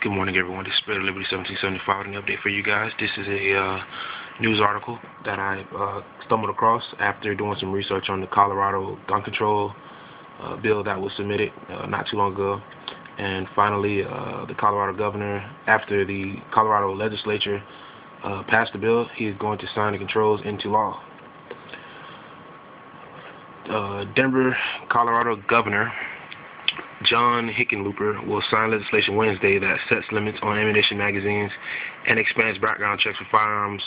Good morning, everyone. This is Spirit of Liberty 1775, an update for you guys. This is a news article that I stumbled across after doing some research on the Colorado gun control bill that was submitted not too long ago. And finally, the Colorado governor, after the Colorado legislature passed the bill, he is going to sign the controls into law. Denver, Colorado Governor Gov Hickenlooper will sign legislation Wednesday that sets limits on ammunition magazines and expands background checks for firearms,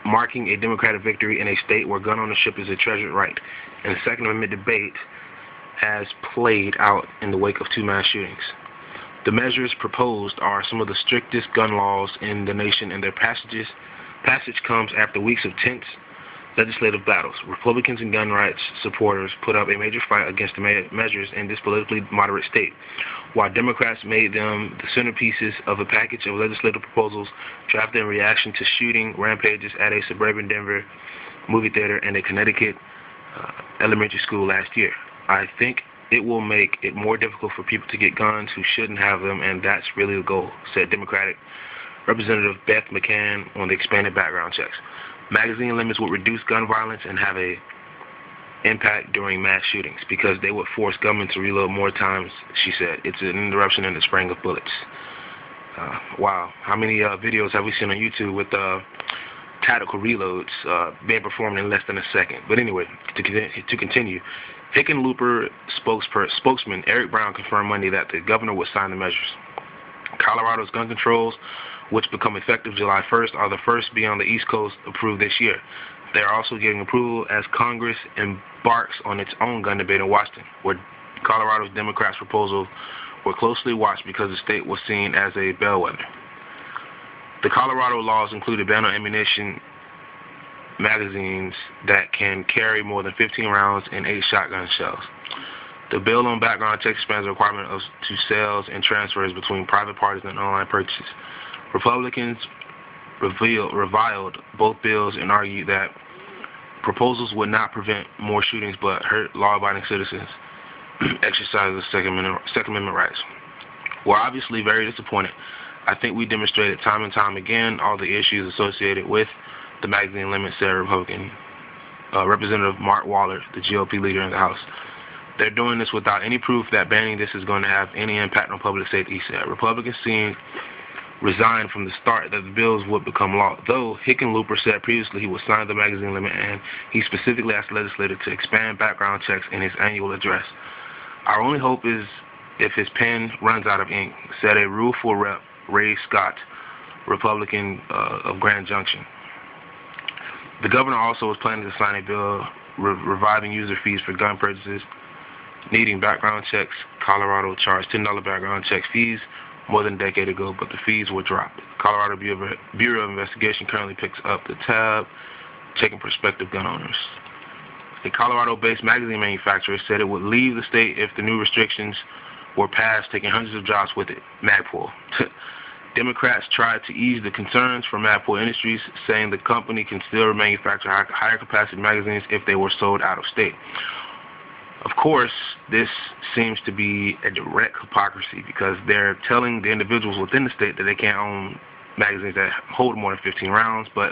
marking a Democratic victory in a state where gun ownership is a treasured right. And the Second Amendment debate has played out in the wake of two mass shootings. The measures proposed are some of the strictest gun laws in the nation, and their passage comes after weeks of tense legislative battles. Republicans and gun rights supporters put up a major fight against the measures in this politically moderate state, while Democrats made them the centerpieces of a package of legislative proposals drafted in reaction to shooting rampages at a suburban Denver movie theater and a Connecticut elementary school last year. I think it will make it more difficult for people to get guns who shouldn't have them, and that's really the goal, said Democratic Representative Beth McCann on the expanded background checks. Magazine limits would reduce gun violence and have an impact during mass shootings because they would force gunmen to reload more times, she said. It's an interruption in the spraying of bullets. Wow. How many videos have we seen on YouTube with tactical reloads being performed in less than a second? But anyway, to continue, Hickenlooper spokesman Eric Brown confirmed Monday that the governor would sign the measures. Colorado's gun controls, which become effective July 1st, are the first beyond the East Coast approved this year. They are also getting approval as Congress embarks on its own gun debate in Washington, where Colorado's Democrats' proposals were closely watched because the state was seen as a bellwether. The Colorado laws include a ban on ammunition magazines that can carry more than 15 rounds and 8 shotgun shells. The bill on background check expands the requirement to sales and transfers between private parties and online purchases. Republicans reviled both bills and argued that proposals would not prevent more shootings but hurt law-abiding citizens exercising the Second Amendment rights. We're obviously very disappointed. I think we demonstrated time and time again all the issues associated with the magazine limit, said Republican Representative Mark Waller, the GOP leader in the House. They're doing this without any proof that banning this is going to have any impact on public safety, he said. Republicans seemed resigned from the start that the bills would become law, though Hickenlooper said previously he would sign the magazine limit, and he specifically asked the legislature to expand background checks in his annual address. Our only hope is if his pen runs out of ink, said a rueful rep, Ray Scott, Republican of Grand Junction. The governor also was planning to sign a bill reviving user fees for gun purchases needing background checks. Colorado charged $10 background check fees more than a decade ago, but the fees were dropped. Colorado Bureau of Investigation currently picks up the tab, checking prospective gun owners. A Colorado-based magazine manufacturer said it would leave the state if the new restrictions were passed, taking hundreds of jobs with it. Magpul. Democrats tried to ease the concerns from Magpul Industries, saying the company can still manufacture higher capacity magazines if they were sold out of state. Of course, this seems to be a direct hypocrisy because they're telling the individuals within the state that they can't own magazines that hold more than 15 rounds, but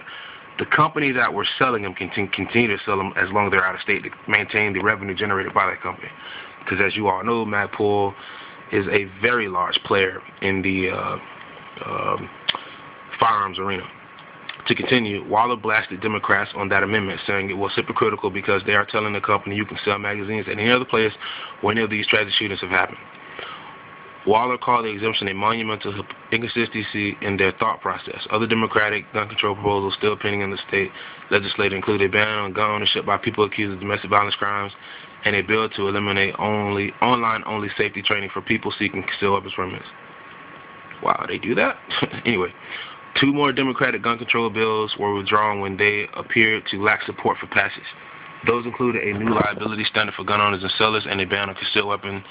the company that were selling them can continue to sell them as long as they're out of state to maintain the revenue generated by that company. Because as you all know, Magpul is a very large player in the firearms arena. To continue, Waller blasted Democrats on that amendment, saying it was hypocritical because they are telling the company you can sell magazines at any other place where any of these tragic shootings have happened. Waller called the exemption a monumental inconsistency in their thought process. Other Democratic gun control proposals still pending in the state legislature include a ban on gun ownership by people accused of domestic violence crimes and a bill to eliminate online-only safety training for people seeking concealed weapons permits. Wow, they do that? Anyway. 2 more Democratic gun control bills were withdrawn when they appeared to lack support for passage. Those included a new liability standard for gun owners and sellers and a ban on concealed weapons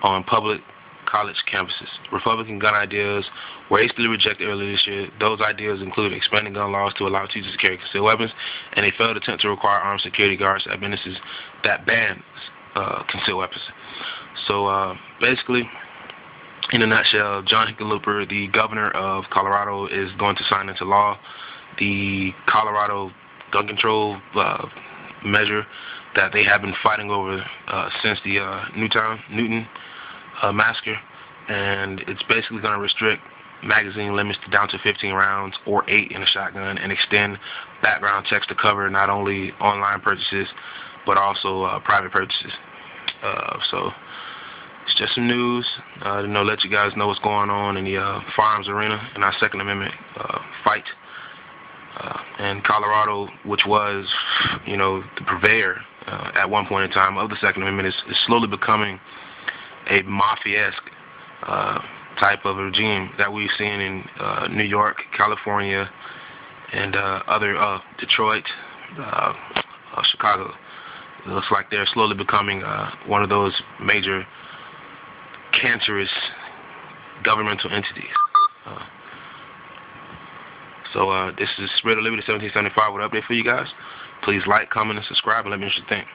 on public college campuses. Republican gun ideas were hastily rejected earlier this year. Those ideas include expanding gun laws to allow teachers to carry concealed weapons and a failed attempt to require armed security guards at businesses that ban concealed weapons. So basically, in a nutshell, John Hickenlooper, the governor of Colorado, is going to sign into law the Colorado gun control measure that they have been fighting over since the Newton massacre, and it's basically going to restrict magazine limits down to 15 rounds or 8 in a shotgun, and extend background checks to cover not only online purchases but also private purchases. So it's just some news to let you guys know what's going on in the firearms arena in our Second Amendment fight. And Colorado, which was, the purveyor at one point in time of the Second Amendment, is slowly becoming a mafia-esque type of regime that we've seen in New York, California, and other Detroit, Chicago. It looks like they're slowly becoming one of those major cancerous governmental entities. So this is Spirit of Liberty 1775 with an update for you guys. Please like, comment, and subscribe, and let me know what you think.